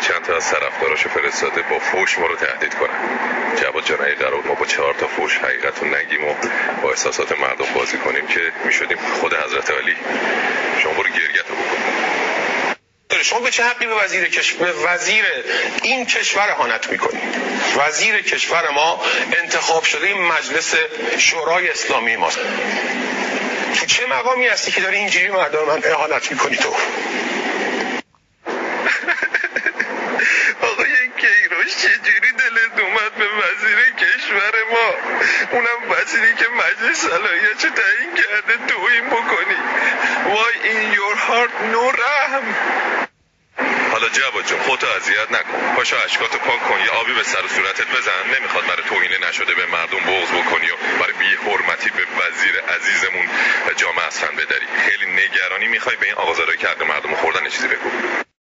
چند تا از طرفداراشو فرستاده با فوش ما رو تهدید کنن. جواد جان اگه قرار ما با 4 تا فوش حقیقتو نگیم و با احساسات مردم بازی کنیم که میشدیم خود حضرت علی. شما برو گریه‌تو بکن. شما به چه حقی به وزیر این کشور اهانت میکنید؟ وزیر کشور ما انتخاب شده مجلس شورای اسلامی ماست. تو چه مقامی هستی که داری اینجوری مردم من اهانت میکنی تو؟ آقای کیروش چجوری دلت اومد به وزیر کشور ما، اونم وزیری که مجلس صلاحیتشو تعیین کرده، توهین بکنی؟ Why in your heart no رحم؟ حالا جواد جون خودتو اذیت نکن، پاشو اشکاتو پاک کن، یه آبی به سر و صورتت بزن. نمیخواد برای توهین نشده به مردم بغض بکنی و برای بی‌حرمتی به وزیر عزیزمون جامعه اصلا بداری. خیلی نگرانی میخوای به این آقازادایی که حق مردم خوردن چیزی بگو؟